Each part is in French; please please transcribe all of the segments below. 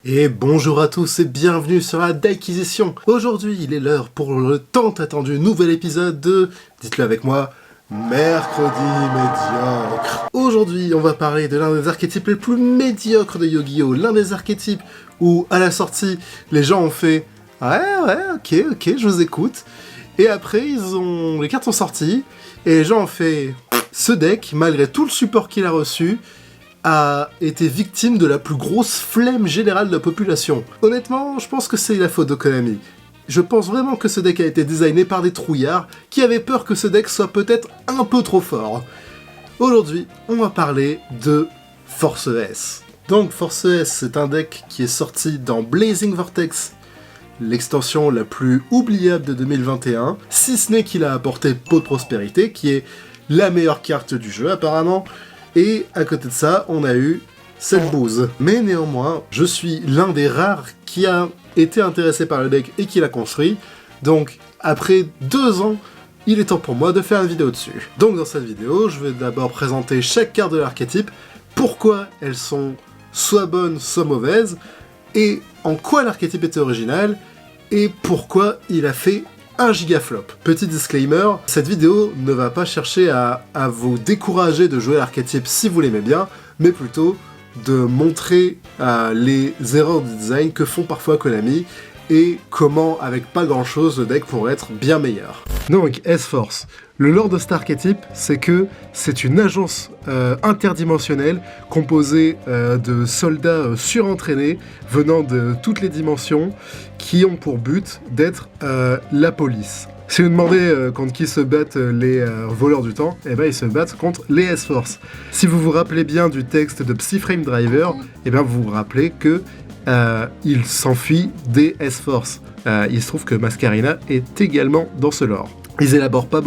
Et bonjour à tous et bienvenue sur la Deckquisition. Aujourd'hui, il est l'heure pour le tant attendu nouvel épisode de, dites-le avec moi, Mercredi médiocre. Aujourd'hui, on va parler de l'un des archétypes les plus médiocres de Yu-Gi-Oh! L'un des archétypes où, à la sortie, les gens ont fait « Ouais, ok, je vous écoute ». Et après, les cartes sont sorties, et les gens ont fait « Ce deck, malgré tout le support qu'il a reçu, a été victime de la plus grosse flemme générale de la population. » Honnêtement, je pense que c'est la faute de Konami. Je pense vraiment que ce deck a été designé par des trouillards qui avaient peur que ce deck soit peut-être un peu trop fort. Aujourd'hui, on va parler de Force S. Donc Force S, c'est un deck qui est sorti dans Blazing Vortex, l'extension la plus oubliable de 2021, si ce n'est qu'il a apporté Pot de Prospérité, qui est la meilleure carte du jeu apparemment. Et à côté de ça, on a eu cette bouse. Mais néanmoins, je suis l'un des rares qui a été intéressé par le deck et qui l'a construit. Donc, après 2 ans, il est temps pour moi de faire une vidéo dessus. Donc dans cette vidéo, je vais d'abord présenter chaque carte de l'archétype, pourquoi elles sont soit bonnes, soit mauvaises, et en quoi l'archétype était original, et pourquoi il a fait un gigaflop. Petit disclaimer, cette vidéo ne va pas chercher à vous décourager de jouer l'archétype si vous l'aimez bien, mais plutôt de montrer les erreurs de design que font parfois Konami, et comment, avec pas grand chose, le deck pourrait être bien meilleur. Donc, S-Force. Le lore de cet archétype, c'est que c'est une agence interdimensionnelle composée de soldats surentraînés venant de toutes les dimensions qui ont pour but d'être la police. Si vous demandez contre qui se battent les voleurs du temps, eh ben ils se battent contre les S-Force. Si vous vous rappelez bien du texte de Psy-Frame Driver, eh ben vous vous rappelez que il s'enfuit des S-Force. Il se trouve que Masquerina est également dans ce lore. Ils élaborent pas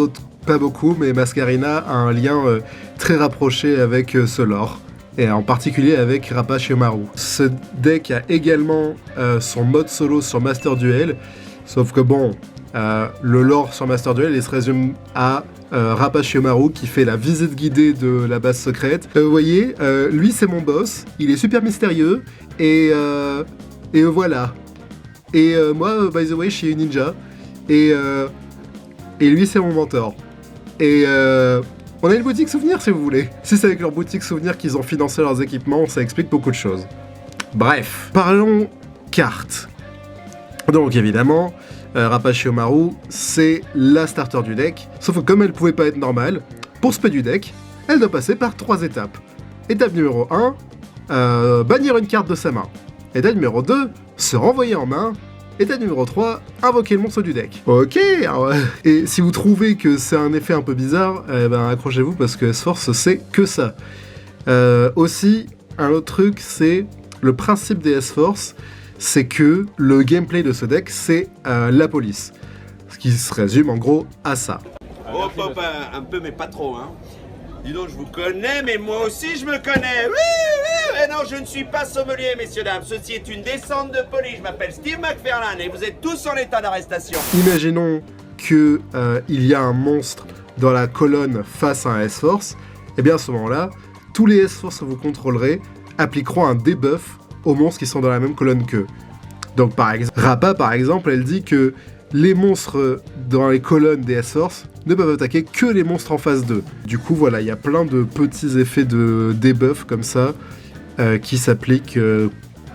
beaucoup, mais Masquerina a un lien très rapproché avec ce lore, et en particulier avec Rapace Yomaru. Ce deck a également son mode solo sur Master Duel, sauf que bon, le lore sur Master Duel il se résume à Rapace Yomaru qui fait la visite guidée de la base secrète. Vous voyez, lui c'est mon boss, il est super mystérieux, et voilà. Et moi, by the way, je suis ninja, et lui c'est mon mentor. Et on a une boutique souvenir si vous voulez. Si c'est avec leur boutique souvenir qu'ils ont financé leurs équipements, ça explique beaucoup de choses. Bref, parlons cartes. Donc évidemment, Rapace Yomaru, c'est la starter du deck, sauf que comme elle pouvait pas être normale, pour spé du deck, elle doit passer par 3 étapes. Étape numéro 1, bannir une carte de sa main. Étape numéro 2, se renvoyer en main. Étape numéro 3, invoquer le monstre du deck. Ok, et si vous trouvez que c'est un effet un peu bizarre, ben accrochez-vous parce que S-Force c'est que ça. Aussi, un autre truc, c'est le principe des S-Force, c'est que le gameplay de ce deck, c'est la police. Ce qui se résume en gros à ça. Hop, un peu, mais pas trop, hein. Dis donc, je vous connais, mais moi aussi je me connais. Oui, mais non, je ne suis pas sommelier, messieurs, dames. Ceci est une descente de police. Je m'appelle Steve McFarlane et vous êtes tous en état d'arrestation. Imaginons que il y a un monstre dans la colonne face à un S-Force. Et bien à ce moment-là, tous les S-Force que vous contrôlerez appliqueront un debuff aux monstres qui sont dans la même colonne qu'eux. Donc par exemple, Rappa par exemple, elle dit que les monstres dans les colonnes des S-Force ne peuvent attaquer que les monstres en phase 2. Du coup, voilà, il y a plein de petits effets de debuff comme ça qui s'appliquent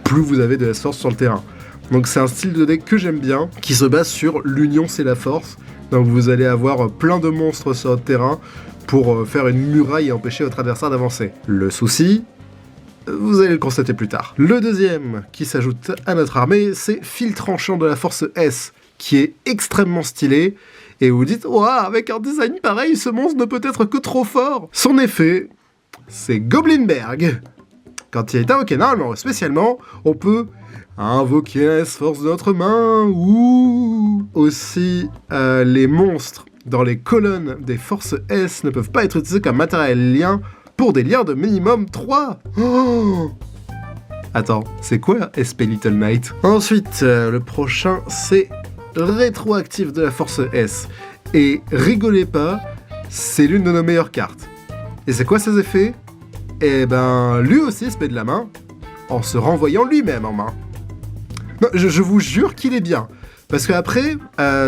plus vous avez de S-Force sur le terrain. Donc c'est un style de deck que j'aime bien, qui se base sur l'union c'est la force. Donc vous allez avoir plein de monstres sur votre terrain pour faire une muraille et empêcher votre adversaire d'avancer. Le souci, vous allez le constater plus tard. Le deuxième qui s'ajoute à notre armée, c'est Fil Tranchant de la Force S, qui est extrêmement stylé, et vous dites « Ouah, avec un design pareil, ce monstre ne peut être que trop fort !» Son effet, c'est Goblinberg. Quand il est invoqué normalement, spécialement, on peut invoquer un S-Force de notre main, ou aussi les monstres dans les colonnes des forces S ne peuvent pas être utilisés comme matériel lien pour des liens de minimum 3. Oh, attends, c'est quoi SP Little Knight? Ensuite, le prochain, c'est rétroactif de la force S. Et rigolez pas, c'est l'une de nos meilleures cartes. Et c'est quoi ses effets? Eh ben, lui aussi se met de la main, en se renvoyant lui-même en main. Non, je vous jure qu'il est bien. Parce qu'après,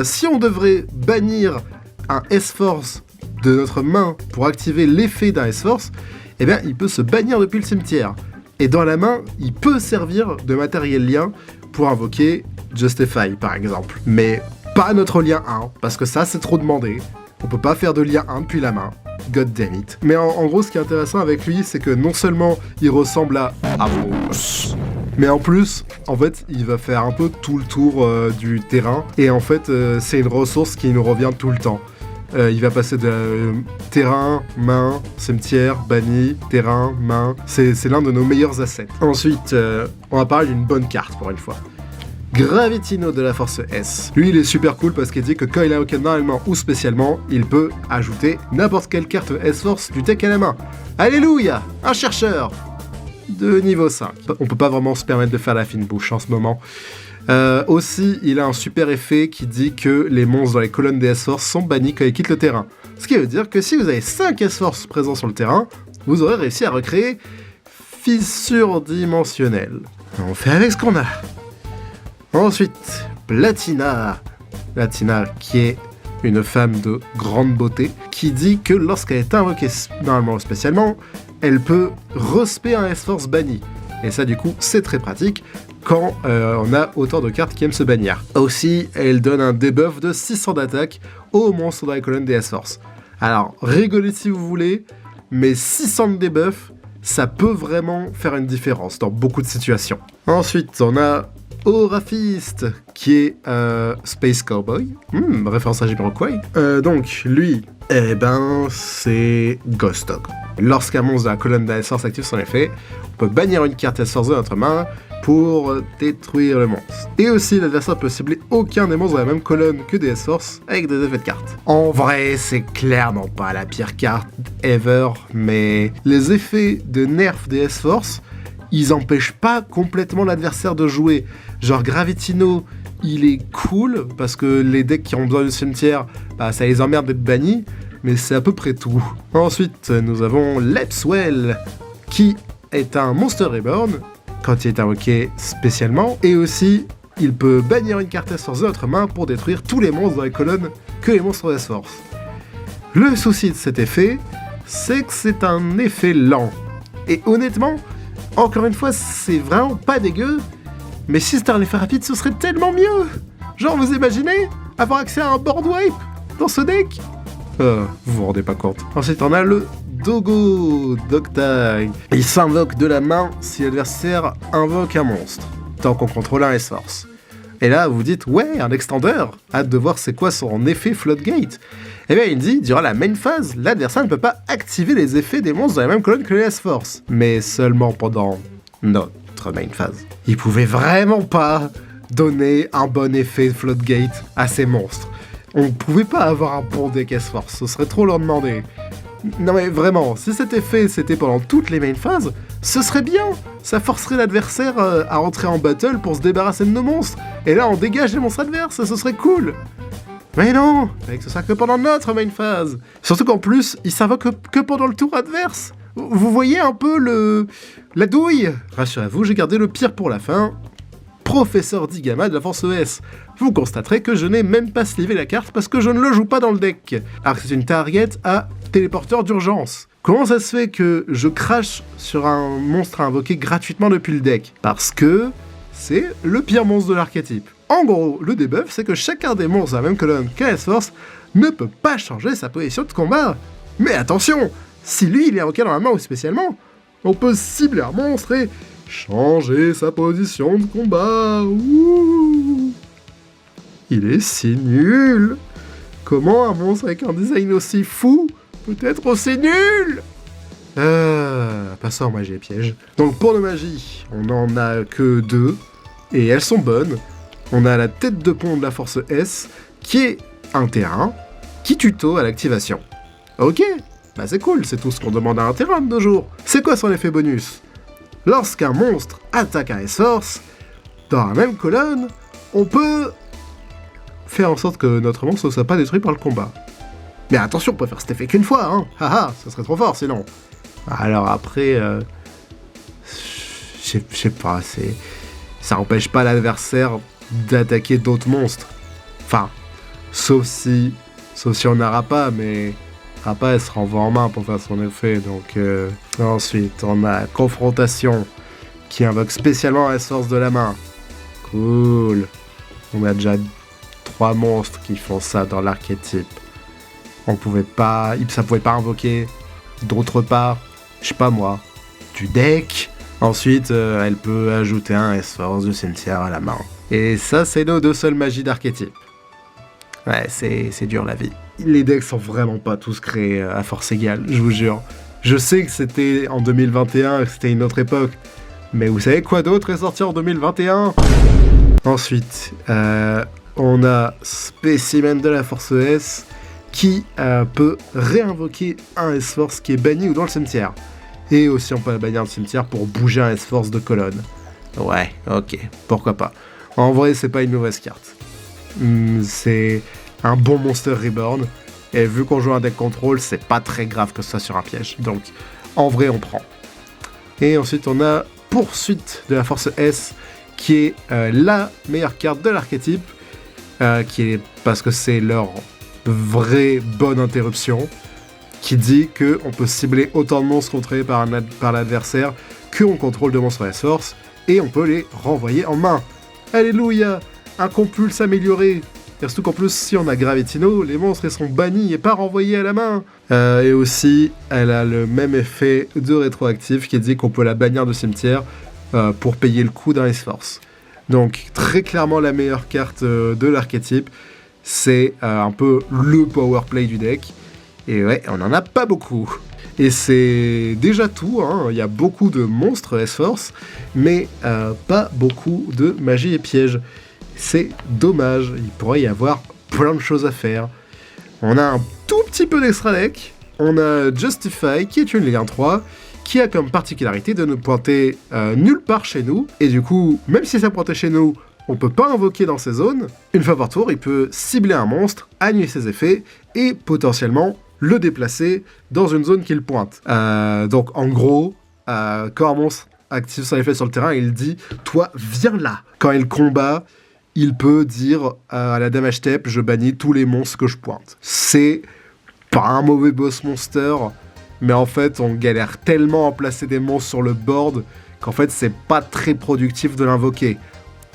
si on devrait bannir un S-Force de notre main pour activer l'effet d'un S-Force, eh bien, il peut se bannir depuis le cimetière. Et dans la main, il peut servir de matériel lien pour invoquer Justify, par exemple. Mais pas notre lien 1, parce que ça, c'est trop demandé. On peut pas faire de lien 1 depuis la main. God damn it. Mais en gros, ce qui est intéressant avec lui, c'est que non seulement il ressemble à Avos, mais en plus, en fait, il va faire un peu tout le tour du terrain. Et en fait, c'est une ressource qui nous revient tout le temps. Il va passer de terrain, main, cimetière, banni, terrain, main. C'est l'un de nos meilleurs assets. Ensuite, on va parler d'une bonne carte pour une fois. Gravitino de la force S. Lui, il est super cool parce qu'il dit que quand il invoque normalement ou spécialement, il peut ajouter n'importe quelle carte S-Force du deck à la main. Alléluia, un chercheur de niveau 5. On peut pas vraiment se permettre de faire la fine bouche en ce moment. Aussi, il a un super effet qui dit que les monstres dans les colonnes des S-Force sont bannis quand ils quittent le terrain. Ce qui veut dire que si vous avez 5 S-Force présents sur le terrain, vous aurez réussi à recréer Fissure Dimensionnelle. On fait avec ce qu'on a. Ensuite, Platina. Platina qui est une femme de grande beauté, qui dit que lorsqu'elle est invoquée normalement ou spécialement, elle peut respect un S-Force banni. Et ça du coup, c'est très pratique quand on a autant de cartes qui aiment se bannir. Aussi, elle donne un debuff de 600 d'attaque aux monstres dans les colonnes des S-Force. Alors, rigolez si vous voulez, mais 600 de debuff, ça peut vraiment faire une différence dans beaucoup de situations. Ensuite, on a Aura Fist, qui est Space Cowboy, référence à Jamiroquai. Donc, lui, eh ben, c'est Ghost Dog. Lorsqu'un monstre de la colonne de S-Force active son effet, on peut bannir une carte S-Force de notre main pour détruire le monstre. Et aussi, l'adversaire peut cibler aucun des monstres de la même colonne que des S-Force avec des effets de cartes. En vrai, c'est clairement pas la pire carte ever, mais les effets de nerf des S-Force, ils empêchent pas complètement l'adversaire de jouer. Genre Gravitino, il est cool, parce que les decks qui ont besoin du cimetière, bah, ça les emmerde d'être bannis, mais c'est à peu près tout. Ensuite, nous avons Lepswell, qui est un Monster Reborn, quand il est invoqué spécialement, et aussi, il peut bannir une carte S-Force de notre main pour détruire tous les monstres dans les colonnes que les monstres S-Force. Le souci de cet effet, c'est que c'est un effet lent. Et honnêtement, encore une fois, c'est vraiment pas dégueu, mais si c'était un effet rapide, ce serait tellement mieux. Genre, vous imaginez avoir accès à un board wipe dans ce deck? Vous vous rendez pas compte. Ensuite, on a le Dogo Dogtag. Il s'invoque de la main si l'adversaire invoque un monstre, tant qu'on contrôle un S-Force. Et là, vous vous dites, ouais, un extender, hâte de voir c'est quoi son effet Floodgate. Eh bien, il dit, durant la main phase, l'adversaire ne peut pas activer les effets des monstres dans la même colonne que les S-Force, mais seulement pendant notre main phase. Il pouvait vraiment pas donner un bon effet Floodgate à ces monstres. On pouvait pas avoir un bon deck S-Force, ce serait trop leur demander. Non mais vraiment, si cet effet c'était pendant toutes les main phases, ce serait bien. Ça forcerait l'adversaire à rentrer en battle pour se débarrasser de nos monstres. Et là on dégage les monstres adverses, ce serait cool. Mais non, fallait que ce soit que pendant notre main phase. Surtout qu'en plus, il s'invoque que pendant le tour adverse. Vous voyez un peu la douille. Rassurez-vous, j'ai gardé le pire pour la fin. Professeur Digama de la Force ES. Vous constaterez que je n'ai même pas slivé la carte parce que je ne le joue pas dans le deck. Alors que c'est une target à téléporteur d'urgence. Comment ça se fait que je crache sur un monstre à invoquer gratuitement depuis le deck? Parce que c'est le pire monstre de l'archétype. En gros, le debuff, c'est que chacun des monstres à la même colonne qu'un S-Force ne peut pas changer sa position de combat. Mais attention, si lui il est invoqué dans la main ou spécialement, on peut cibler un monstre et changer sa position de combat. Ouh. Il est si nul. Comment un monstre avec un design aussi fou peut être aussi nul? Passons en magie et piège. Donc pour le magie, on en a que 2, et elles sont bonnes. On a la tête de pont de la force S, qui est un terrain, qui tuto à l'activation. Ok, bah c'est cool, c'est tout ce qu'on demande à un terrain de nos jours. C'est quoi son effet bonus? Lorsqu'un monstre attaque un S-Force, dans la même colonne, on peut faire en sorte que notre monstre ne soit pas détruit par le combat. Mais attention, on peut faire cet effet qu'une fois, hein. Haha, ça serait trop fort sinon. Alors après, je sais pas, ça n'empêche pas l'adversaire d'attaquer d'autres monstres. Enfin, sauf si on a Rappa, mais Rappa elle se renvoie en main pour faire son effet. Donc ensuite on a Confrontation qui invoque spécialement S-Force de la main. Cool. On a déjà 3 monstres qui font ça dans l'archétype. Ça pouvait pas invoquer d'autre part, je sais pas moi, du deck. Ensuite, elle peut ajouter un S-Force du cimetière à la main. Et ça, c'est nos 2 seules magies d'archétype. Ouais, c'est dur la vie. Les decks sont vraiment pas tous créés à force égale, je vous jure. Je sais que c'était en 2021, que c'était une autre époque. Mais vous savez quoi d'autre est sorti en 2021 ? Ensuite, on a Spécimen de la Force S qui peut réinvoquer un S-Force qui est banni ou dans le cimetière. Et aussi on peut la bannir dans le cimetière pour bouger un S-Force de colonne. Ouais, ok, pourquoi pas. En vrai, c'est pas une mauvaise carte. C'est un bon Monster Reborn. Et vu qu'on joue un deck contrôle, c'est pas très grave que ce soit sur un piège. Donc, en vrai, on prend. Et ensuite, on a Poursuite de la Force S, qui est la meilleure carte de l'archétype, parce que c'est leur vraie bonne interruption, qui dit qu'on peut cibler autant de monstres contrôlés par l'adversaire qu'on contrôle de monstres S-Force, et on peut les renvoyer en main. Alléluia, un compulse amélioré. Et surtout qu'en plus, si on a Gravitino, les monstres ils sont bannis et pas renvoyés à la main. Et aussi, elle a le même effet de rétroactif qui dit qu'on peut la bannir de cimetière pour payer le coût d'un S-Force. Donc, très clairement, la meilleure carte de l'archétype, c'est un peu le powerplay du deck. Et ouais, on en a pas beaucoup. Et c'est déjà tout, hein. Il y a beaucoup de monstres S-Force, mais pas beaucoup de magie et pièges. C'est dommage, il pourrait y avoir plein de choses à faire. On a un tout petit peu d'extra deck. On a Justify, qui est une Ligue 1-3, qui a comme particularité de ne pointer nulle part chez nous. Et du coup, même si ça pointait chez nous, on peut pas invoquer dans ces zones. Une fois par tour, il peut cibler un monstre, annuler ses effets, et potentiellement le déplacer dans une zone qu'il pointe. Donc en gros, quand un monstre active son effet sur le terrain, il dit « Toi, viens là !» Quand il combat, il peut dire à la damage step, je bannis tous les monstres que je pointe. C'est pas un mauvais boss monster, mais en fait, on galère tellement à placer des monstres sur le board qu'en fait, c'est pas très productif de l'invoquer.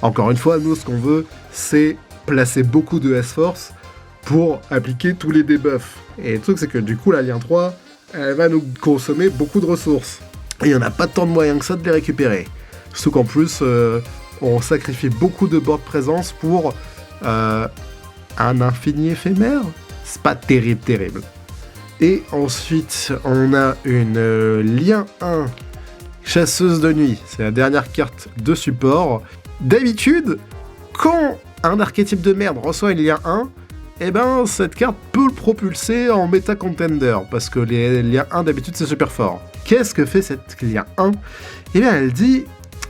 Encore une fois, nous, ce qu'on veut, c'est placer beaucoup de S-Force pour appliquer tous les debuffs. Et le truc, c'est que du coup, la Lien 3, elle va nous consommer beaucoup de ressources. Et il n'y en a pas tant de moyens que ça de les récupérer. Surtout qu'en plus, on sacrifie beaucoup de board présence pour un infini éphémère. C'est pas terrible. Et ensuite, on a une Lien 1, Chasseuse de nuit. C'est la dernière carte de support. D'habitude, quand un archétype de merde reçoit une Lien 1, eh ben, cette carte peut le propulser en méta contender, parce que les Liens 1 d'habitude c'est super fort. Qu'est-ce que fait cette Lien 1 ? Eh bien, elle dit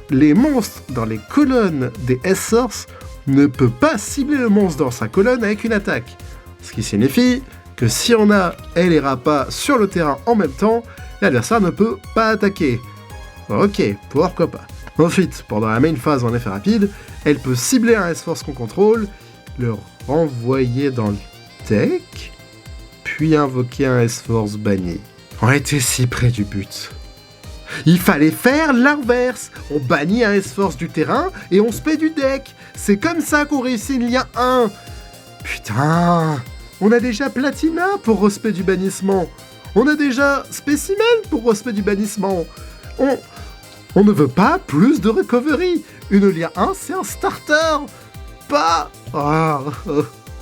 les monstres dans les colonnes des S-Source ne peut pas cibler le monstre dans sa colonne avec une attaque. Ce qui signifie que si on a elle et Rappa sur le terrain en même temps, l'adversaire ne peut pas attaquer. Ok, pourquoi pas. Ensuite, pendant la main phase en effet rapide, elle peut cibler un S-Force qu'on contrôle, le renvoyer dans le deck, puis invoquer un S-Force banni. On était si près du but. Il fallait faire l'inverse. On bannit un S-Force du terrain et on se paie du deck. C'est comme ça qu'on réussit une Lien 1. Putain, on a déjà Platina pour respect du bannissement. On a déjà Spécimen pour respect du bannissement. On ne veut pas plus de recovery. Une Lien 1, c'est un starter. Pas...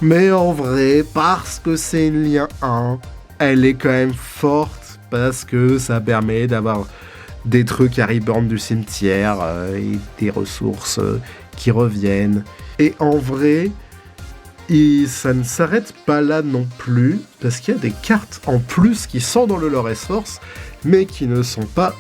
Mais en vrai, parce que c'est une Lien 1, elle est quand même forte, parce que ça permet d'avoir des trucs à reborn du cimetière, et des ressources qui reviennent. Et en vrai, ça ne s'arrête pas là non plus, parce qu'il y a des cartes en plus qui sont dans le lore S-Force, mais qui ne sont pas...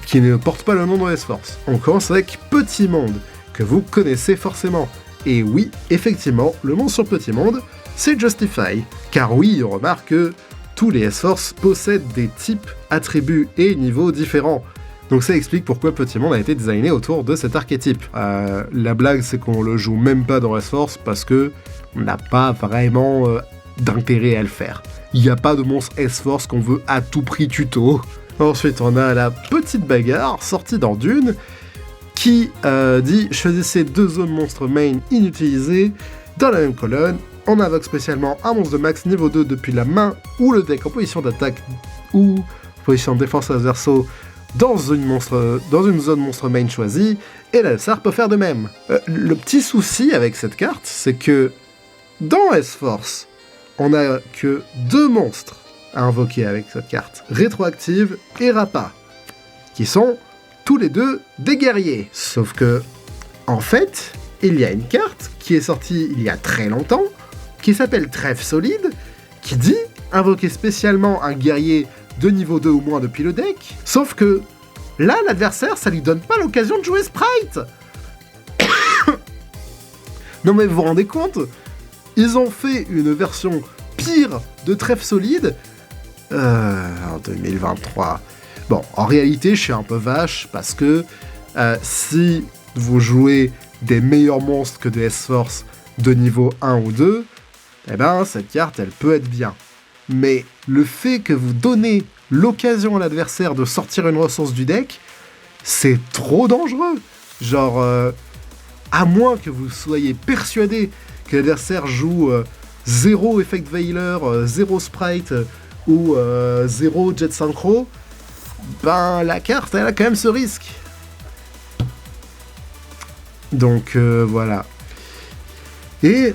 qui ne portent pas le nom de S-Force. On commence avec Petit Monde, que vous connaissez forcément. Et oui, effectivement, le monstre sur Petit Monde, c'est Justify. Car oui, on remarque que tous les S-Force possèdent des types, attributs et niveaux différents. Donc ça explique pourquoi Petit Monde a été designé autour de cet archétype. La blague, c'est qu'on le joue même pas dans S-Force parce que on n'a pas vraiment d'intérêt à le faire. Il n'y a pas de monstre S-Force qu'on veut à tout prix tuto. Ensuite, on a la petite bagarre sortie dans Dune qui dit « Choisissez 2 zones monstres main inutilisées dans la même colonne. On invoque spécialement un monstre de max niveau 2 depuis la main ou le deck en position d'attaque ou position de défense adverso dans une zone monstre main choisie, et l'adversaire peut faire de même. » Le petit souci avec cette carte, c'est que dans S-Force, on n'a que 2 monstres à invoquer avec cette carte, Rétroactive et Rappa, qui sont tous les deux des guerriers. Sauf que, en fait, il y a une carte qui est sortie il y a très longtemps, qui s'appelle Trèfle Solide, qui dit invoquer spécialement un guerrier de niveau 2 ou moins depuis le deck, sauf que là, l'adversaire, ça lui donne pas l'occasion de jouer Sprite. Non mais vous vous rendez compte ? Ils ont fait une version pire de Trèfle Solide en 2023. Bon, en réalité, je suis un peu vache parce que si vous jouez des meilleurs monstres que des S-Force de niveau 1 ou 2, eh ben, cette carte, elle peut être bien. Mais le fait que vous donnez l'occasion à l'adversaire de sortir une ressource du deck, c'est trop dangereux. Genre, à moins que vous soyez persuadé que l'adversaire joue 0 Effect Veiler, 0 Sprite ou 0 Jet Synchro, ben la carte, elle a quand même ce risque. Donc voilà. Et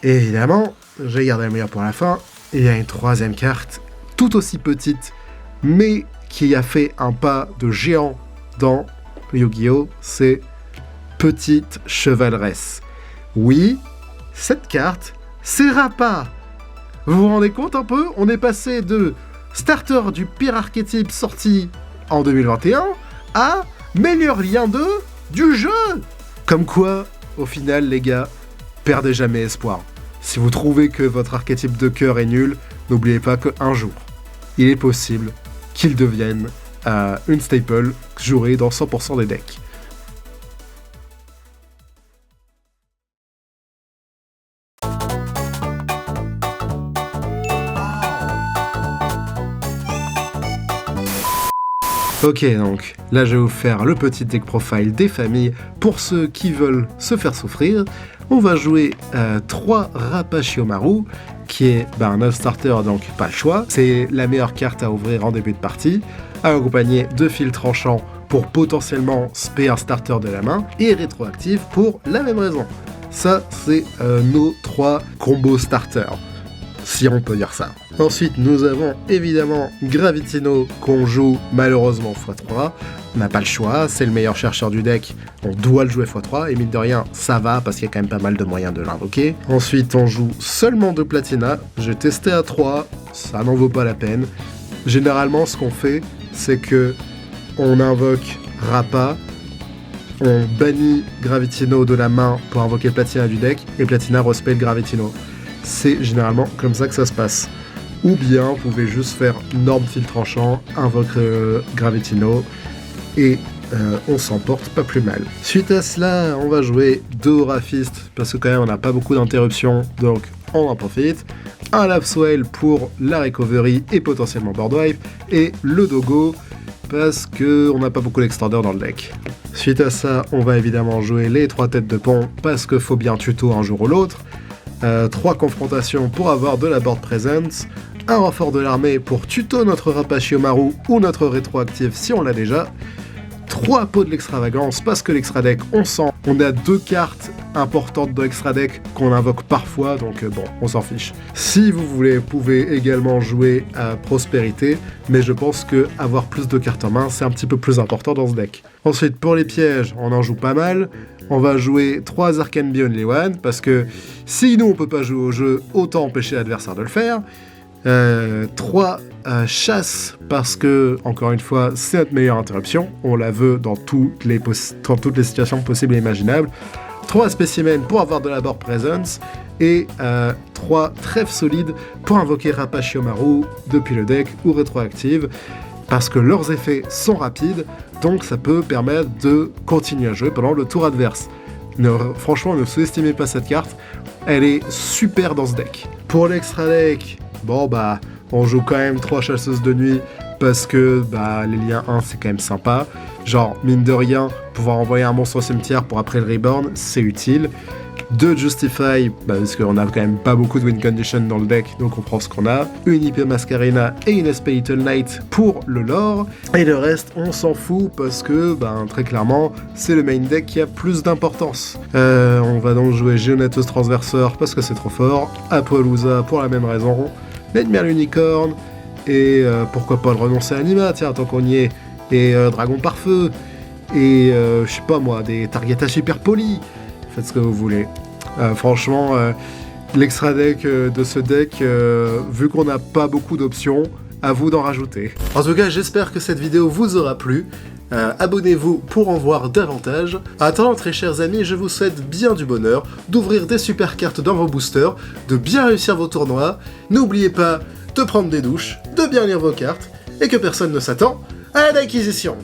évidemment, j'ai gardé le meilleur pour la fin, il y a une 3e carte, tout aussi petite, mais qui a fait un pas de géant dans Yu-Gi-Oh! C'est Petite Chevaleresse. Oui, cette carte, c'est Rappa. Vous vous rendez compte un peu ? On est passé de starter du pire archétype sorti en 2021 à meilleur lien 2 du jeu. Comme quoi, au final, les gars, perdez jamais espoir. Si vous trouvez que votre archétype de cœur est nul, n'oubliez pas qu'un jour, il est possible qu'il devienne une staple jouée dans 100% des decks. Ok, donc là je vais vous faire le petit deck profile des familles pour ceux qui veulent se faire souffrir. On va jouer 3 Rappa Shiomaru, qui est un 9 starter, donc pas le choix. C'est la meilleure carte à ouvrir en début de partie, accompagné de fil tranchant pour potentiellement spé un starter de la main, et rétroactive pour la même raison. Ça, c'est nos 3 combos starters, si on peut dire ça. Ensuite, nous avons évidemment Gravitino qu'on joue malheureusement x3. On n'a pas le choix, c'est le meilleur chercheur du deck, on doit le jouer x3, et mine de rien, ça va parce qu'il y a quand même pas mal de moyens de l'invoquer. Ensuite, on joue seulement 2 Platina, j'ai testé à 3, ça n'en vaut pas la peine. Généralement, ce qu'on fait, c'est que on invoque Rappa, on bannit Gravitino de la main pour invoquer Platina du deck, et Platina respecte Gravitino. C'est généralement comme ça que ça se passe. Ou bien, vous pouvez juste faire Norme Fil Tranchant, invoque Gravitino, et on s'en porte pas plus mal. Suite à cela, on va jouer 2 Aura-Fist, parce que quand même on n'a pas beaucoup d'interruptions, donc on en profite. Un Lapswell pour la recovery et potentiellement board wipe, et le Dogo, parce qu'on n'a pas beaucoup d'extenders dans le deck. Suite à ça, on va évidemment jouer les 3 têtes de pont, parce qu'il faut bien tuto un jour ou l'autre. 3 confrontations pour avoir de la board presence, un renfort de l'armée pour tuto notre Rappa Shiomaru ou notre rétroactive si on l'a déjà, 3 pots de l'extravagance parce que l'extra deck on sent, on a 2 cartes importantes de l'extra deck qu'on invoque parfois, donc bon, on s'en fiche. Si vous voulez, vous pouvez également jouer à Prospérité, mais je pense que avoir plus de cartes en main, c'est un petit peu plus important dans ce deck. Ensuite, pour les pièges, on en joue pas mal. On va jouer 3 Arcane Beyond Lewan, parce que si nous on peut pas jouer au jeu, autant empêcher l'adversaire de le faire. 3 chasses, parce que, encore une fois, c'est notre meilleure interruption. On la veut dans toutes les situations possibles et imaginables. 3 spécimens pour avoir de la board presence. Et 3 trèfles solides pour invoquer Rappa Shiomaru depuis le deck ou rétroactive. parce que leurs effets sont rapides, donc ça peut permettre de continuer à jouer pendant le tour adverse. Franchement, ne sous-estimez pas cette carte, elle est super dans ce deck. Pour l'extra deck, bon bah, on joue quand même 3 chasseuses de nuit, parce que bah, les liens 1 c'est quand même sympa. Genre, mine de rien, pouvoir envoyer un monstre au cimetière pour après le reborn, c'est utile. 2 Justify, bah, parce qu'on a quand même pas beaucoup de win condition dans le deck, donc on prend ce qu'on a. Une IP Mascarena et une SP Little Knight pour le lore. Et le reste, on s'en fout parce que, bah, très clairement, c'est le main deck qui a plus d'importance. On va donc jouer Geonatos Transversor parce que c'est trop fort. Appaloosa pour la même raison. Nightmare Unicorn. Et pourquoi pas le renoncer à Anima, tiens, tant qu'on y est. Et Dragon par feu. Et je sais pas moi, des Targeta Super Poli. Faites ce que vous voulez. Franchement, l'extra deck de ce deck, vu qu'on n'a pas beaucoup d'options, à vous d'en rajouter. En tout cas, j'espère que cette vidéo vous aura plu. Abonnez-vous pour en voir davantage. En attendant, très chers amis, je vous souhaite bien du bonheur, d'ouvrir des super cartes dans vos boosters, de bien réussir vos tournois. N'oubliez pas de prendre des douches, de bien lire vos cartes, et que personne ne s'attend à l'acquisition.